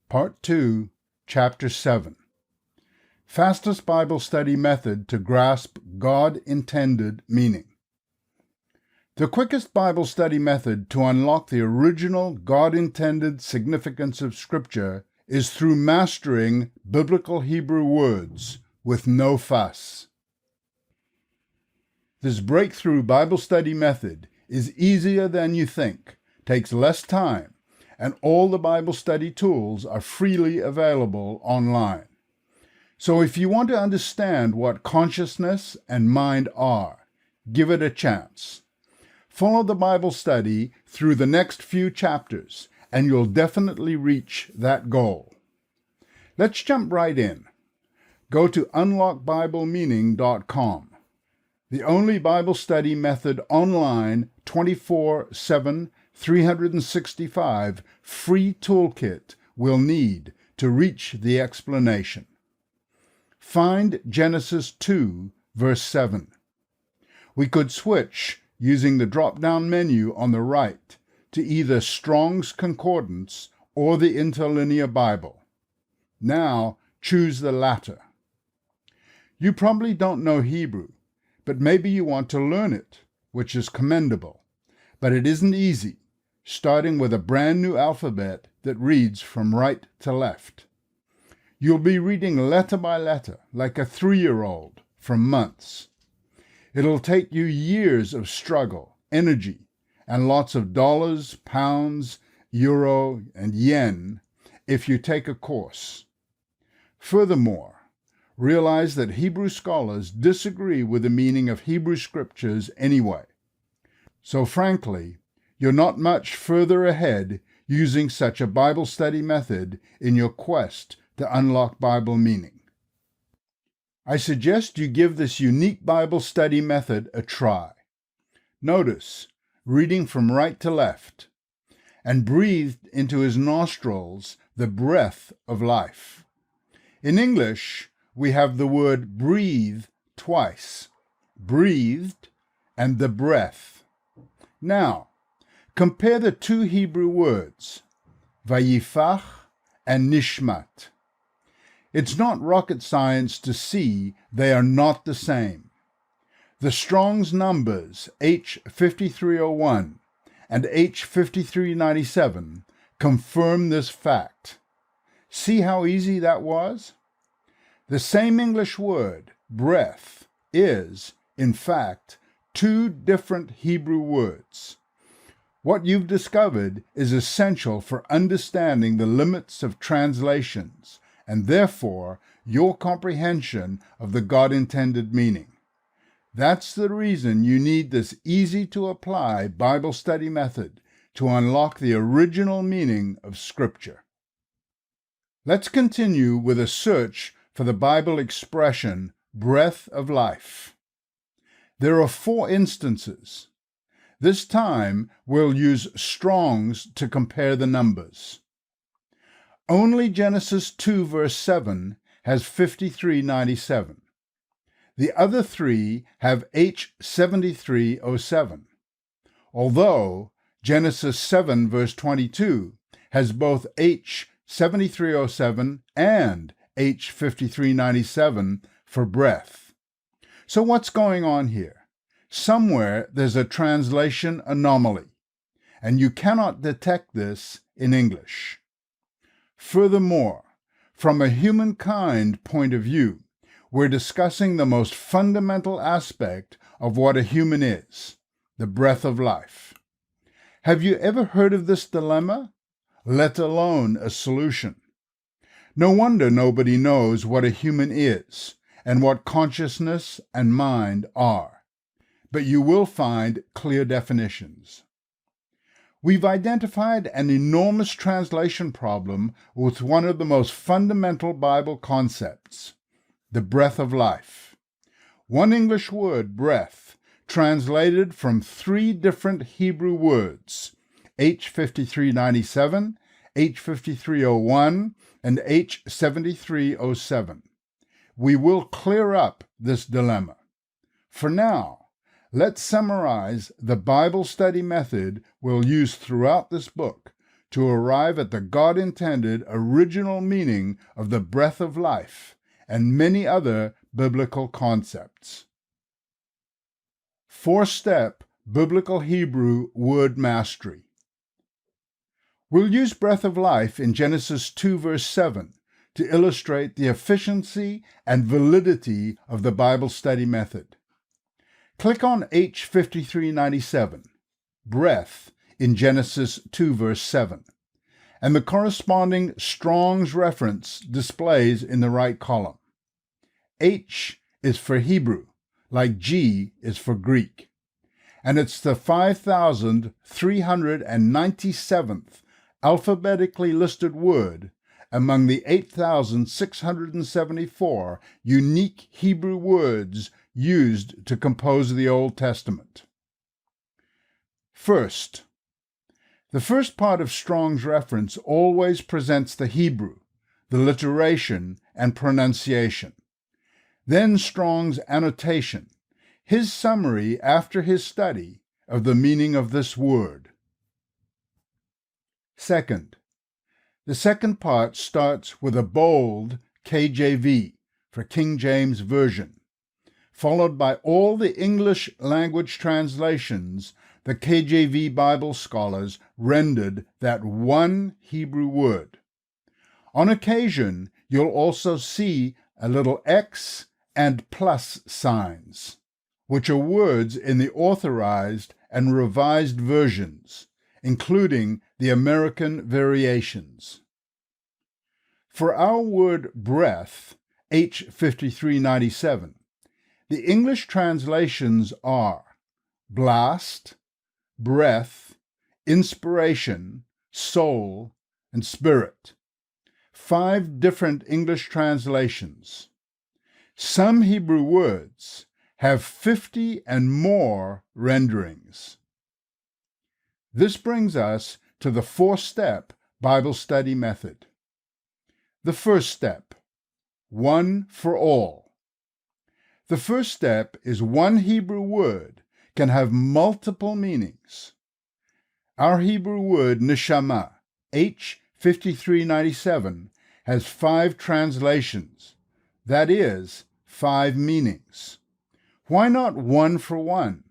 Part 2, Chapter 7. Fastest Bible Study Method to Grasp God-Intended Meaning. The quickest Bible study method to unlock the original God-intended significance of Scripture is through mastering biblical Hebrew words with no fuss. This breakthrough Bible study method is easier than you think, takes less time, and all the Bible study tools are freely available online. So if you want to understand what consciousness and mind are, give it a chance. Follow the Bible study through the next few chapters, and you'll definitely reach that goal. Let's jump right in. Go to unlockbiblemeaning.com, the only Bible study method online 24/7, 365 free toolkit we'll need to reach the explanation. Find Genesis 2, verse 7. We could switch using the drop-down menu on the right to either Strong's Concordance or the Interlinear Bible. Now choose the latter. You probably don't know Hebrew, but maybe you want to learn it, which is commendable. But it isn't easy, starting with a brand new alphabet that reads from right to left. You'll be reading letter by letter, like a 3-year-old, for months. It'll take you years of struggle, energy, and lots of dollars, pounds, euro, and yen if you take a course. Furthermore, realize that Hebrew scholars disagree with the meaning of Hebrew scriptures anyway. So frankly, you're not much further ahead using such a Bible study method in your quest to unlock Bible meaning. I suggest you give this unique Bible study method a try. Notice, reading from right to left, and breathed into his nostrils the breath of life. In English, we have the word breathe twice, breathed and the breath. Now, compare the two Hebrew words, vayifach and nishmat. It's not rocket science to see they are not the same. The Strong's numbers H5301 and H5397 confirm this fact. See how easy that was? The same English word, breath, is, in fact, two different Hebrew words. What you've discovered is essential for understanding the limits of translations, and therefore your comprehension of the God-intended meaning. That's the reason you need this easy-to-apply Bible study method to unlock the original meaning of Scripture. Let's continue with a search for the Bible expression, breath of life. There are 4 instances. This time, we'll use Strong's to compare the numbers. Only Genesis 2, verse 7 has 5397. The other 3 have H7307, although Genesis 7, verse 22 has both H7307 and H5397 for breath. So what's going on here? Somewhere there's a translation anomaly, and you cannot detect this in English. Furthermore, from a humankind point of view, we're discussing the most fundamental aspect of what a human is, the breath of life. Have you ever heard of this dilemma, let alone a solution? No wonder nobody knows what a human is and what consciousness and mind are. But you will find clear definitions. We've identified an enormous translation problem with one of the most fundamental Bible concepts, the breath of life. One English word, breath, translated from 3 different Hebrew words, H5397, H5301, and H7307. We will clear up this dilemma. For now, let's summarize the Bible study method we'll use throughout this book to arrive at the God-intended original meaning of the breath of life and many other biblical concepts. 4-step biblical Hebrew word mastery. We'll use breath of life in Genesis 2 verse 7 to illustrate the efficiency and validity of the Bible study method. Click on H5397, breath, in Genesis 2 verse 7, and the corresponding Strong's reference displays in the right column. H is for Hebrew, like G is for Greek, and it's the 5,397th alphabetically listed word among the 8,674 unique Hebrew words used to compose the Old Testament. First, the first part of Strong's reference always presents the Hebrew, the alliteration, and pronunciation. Then Strong's annotation, his summary after his study of the meaning of this word. Second, the second part starts with a bold KJV for King James Version, followed by all the English language translations the KJV Bible scholars rendered that one Hebrew word. On occasion, you'll also see a little X and plus signs, which are words in the Authorized and Revised versions, including the American variations. For our word breath, H5397, the English translations are blast, breath, inspiration, soul, and spirit. 5 different English translations. Some Hebrew words have 50 and more renderings. This brings us to the 4-step Bible study method. The first step, one for all. The first step is one Hebrew word can have multiple meanings. Our Hebrew word neshama, H5397, has 5 translations, that is, 5 meanings. Why not one for one?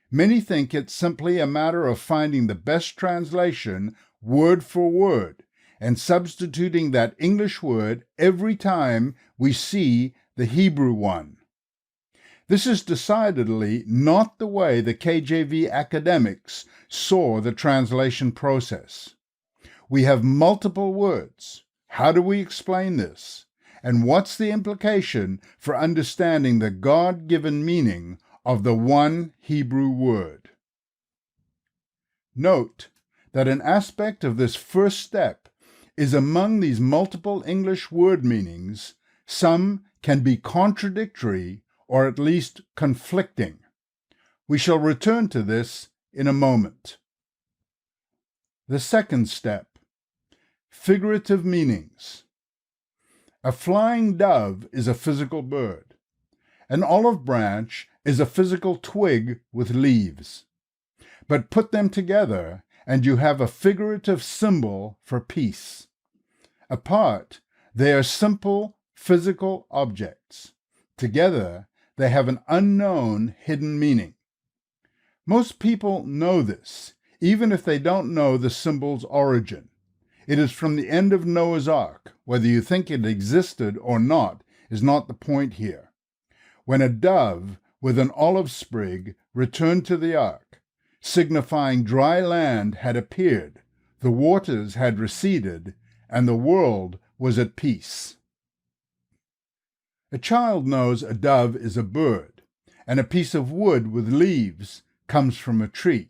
Many think it's simply a matter of finding the best translation word for word and substituting that English word every time we see the Hebrew one. This is decidedly not the way the KJV academics saw the translation process. We have multiple words. How do we explain this? And what's the implication for understanding the God-given meaning of the one Hebrew word? Note that an aspect of this first step is among these multiple English word meanings, some can be contradictory or at least conflicting. We shall return to this in a moment. The second step, figurative meanings. A flying dove is a physical bird. An olive branch is a physical twig with leaves. But put them together and you have a figurative symbol for peace. Apart, they are simple physical objects. Together, they have an unknown hidden meaning. Most people know this, even if they don't know the symbol's origin. It is from the end of Noah's Ark. Whether you think it existed or not is not the point here. When a dove with an olive sprig returned to the ark, signifying dry land had appeared, the waters had receded, and the world was at peace. A child knows a dove is a bird, and a piece of wood with leaves comes from a tree,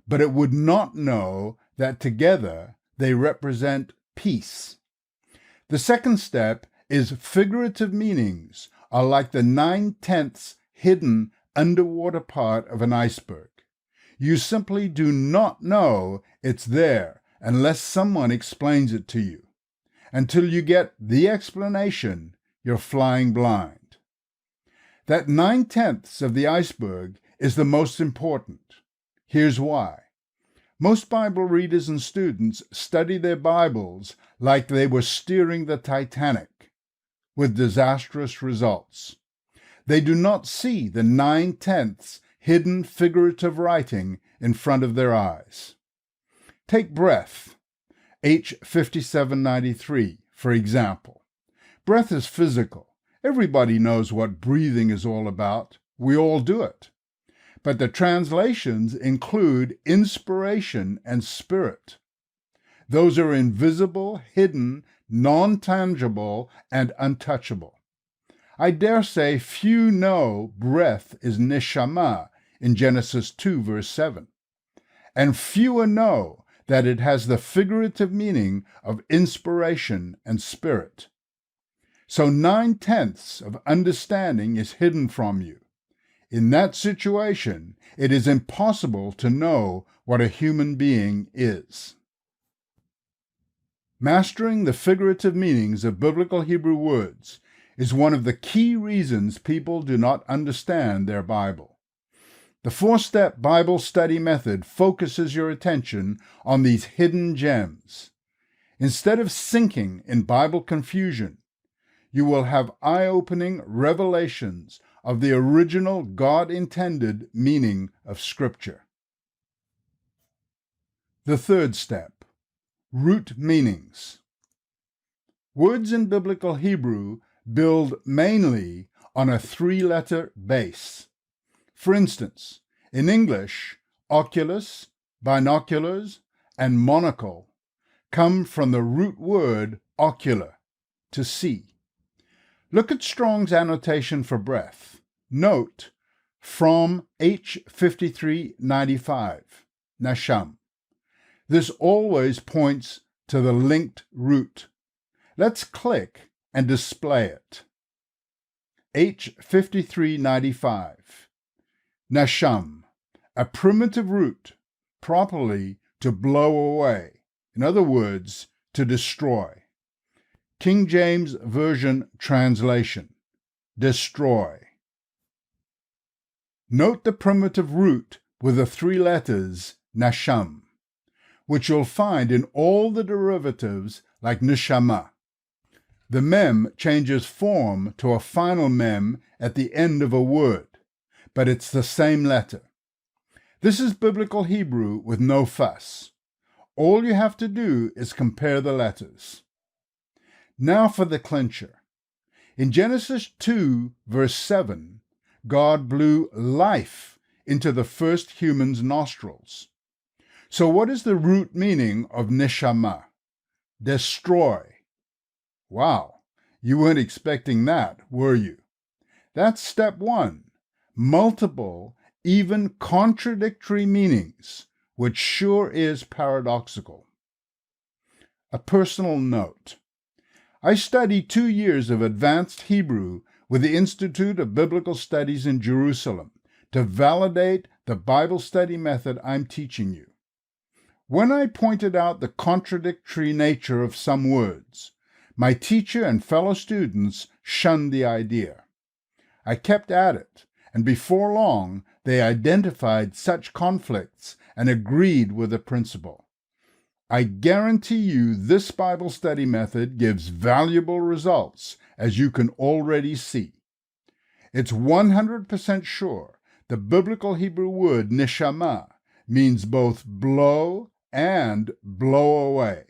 but it would not know that together they represent peace. The second step is figurative meanings are like the 9/10 hidden underwater part of an iceberg. You simply do not know it's there unless someone explains it to you. Until you get the explanation, you're flying blind. That 9/10 of the iceberg is the most important. Here's why. Most Bible readers and students study their Bibles like they were steering the Titanic, with disastrous results. They do not see the 9/10 hidden figurative writing in front of their eyes. Take breath, H 5793, for example. Breath is physical. Everybody knows what breathing is all about. We all do it. But the translations include inspiration and spirit. Those are invisible, hidden, non-tangible, and untouchable. I dare say few know breath is neshama in Genesis 2, verse 7. And fewer know that it has the figurative meaning of inspiration and spirit. So 9/10 of understanding is hidden from you. In that situation, it is impossible to know what a human being is. Mastering the figurative meanings of biblical Hebrew words is one of the key reasons people do not understand their Bible. The 4-step Bible study method focuses your attention on these hidden gems. Instead of sinking in Bible confusion, you will have eye-opening revelations of the original God-intended meaning of Scripture. The 3rd step, root meanings. Words in biblical Hebrew build mainly on a 3-letter base. For instance, in English, oculus, binoculars, and monocle come from the root word ocular, to see. Look at Strong's annotation for breath. Note, from H 5395, nasham. This always points to the linked root. Let's click and display it. H 5395, nasham, a primitive root, properly to blow away. In other words, to destroy. King James Version translation, destroy. Note the primitive root with the 3 letters, nasham, which you'll find in all the derivatives like neshama. The mem changes form to a final mem at the end of a word, but it's the same letter. This is biblical Hebrew with no fuss. All you have to do is compare the letters. Now for the clincher. In Genesis 2, verse 7, God blew life into the first human's nostrils. So what is the root meaning of neshama? Destroy. Wow, you weren't expecting that, were you? That's step 1. Multiple, even contradictory meanings, which sure is paradoxical. A personal note. I studied 2 years of advanced Hebrew with the Institute of Biblical Studies in Jerusalem to validate the Bible study method I'm teaching you. When I pointed out the contradictory nature of some words, my teacher and fellow students shunned the idea. I kept at it, and before long they identified such conflicts and agreed with the principle. I guarantee you this Bible study method gives valuable results, as you can already see. It's 100% sure the biblical Hebrew word neshama means both blow and blow away,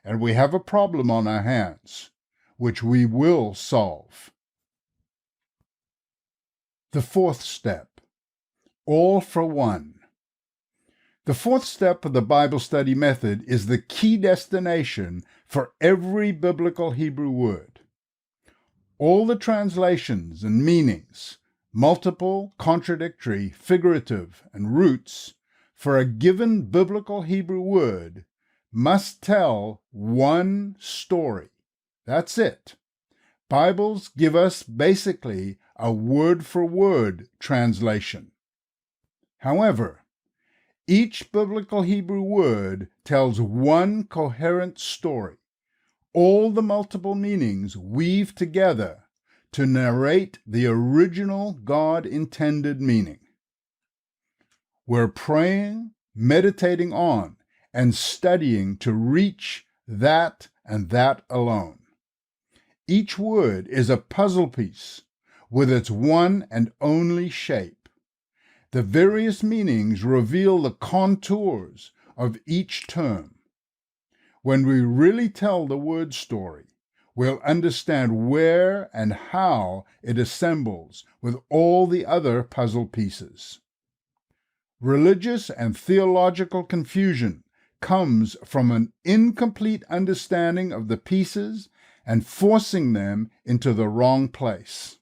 and we have a problem on our hands, which we will solve. The 4th step, all for one. The 4th step of the Bible study method is the key destination for every biblical Hebrew word. All the translations and meanings, multiple, contradictory, figurative, and roots, for a given biblical Hebrew word must tell one story. That's it. Bibles give us basically a word-for-word translation. However, each biblical Hebrew word tells one coherent story. All the multiple meanings weave together to narrate the original God-intended meaning. We're praying, meditating on, and studying to reach that and that alone. Each word is a puzzle piece with its one and only shape. The various meanings reveal the contours of each term. When we really tell the word story, we'll understand where and how it assembles with all the other puzzle pieces. Religious and theological confusion comes from an incomplete understanding of the pieces and forcing them into the wrong place.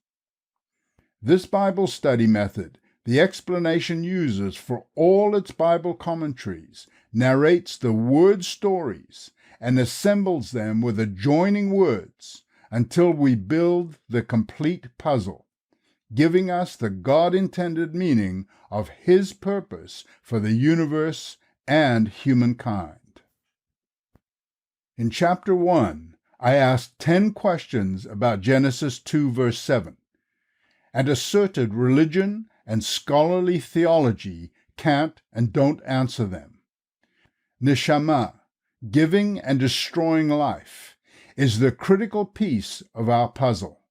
This Bible study method, the explanation uses for all its Bible commentaries, narrates the word stories and assembles them with adjoining words until we build the complete puzzle, giving us the God-intended meaning of His purpose for the universe and humankind. In chapter 1, I asked 10 questions about Genesis 2 verse 7, and asserted religion and scholarly theology can't and don't answer them. Neshama, giving and destroying life, is the critical piece of our puzzle.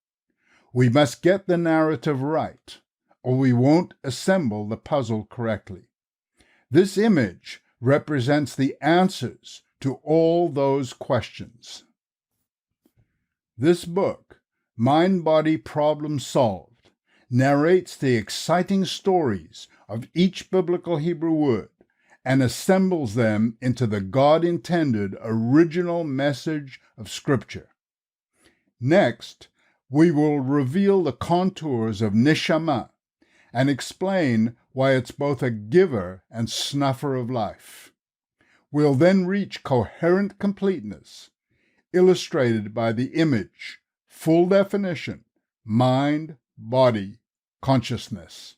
We must get the narrative right, or we won't assemble the puzzle correctly. This image represents the answers to all those questions. This book, Mind-Body Problem Solved, narrates the exciting stories of each biblical Hebrew word and assembles them into the God-intended original message of Scripture. Next, we will reveal the contours of Neshama and explain why it's both a giver and snuffer of life. We'll then reach coherent completeness, illustrated by the image, full definition, mind, body, consciousness.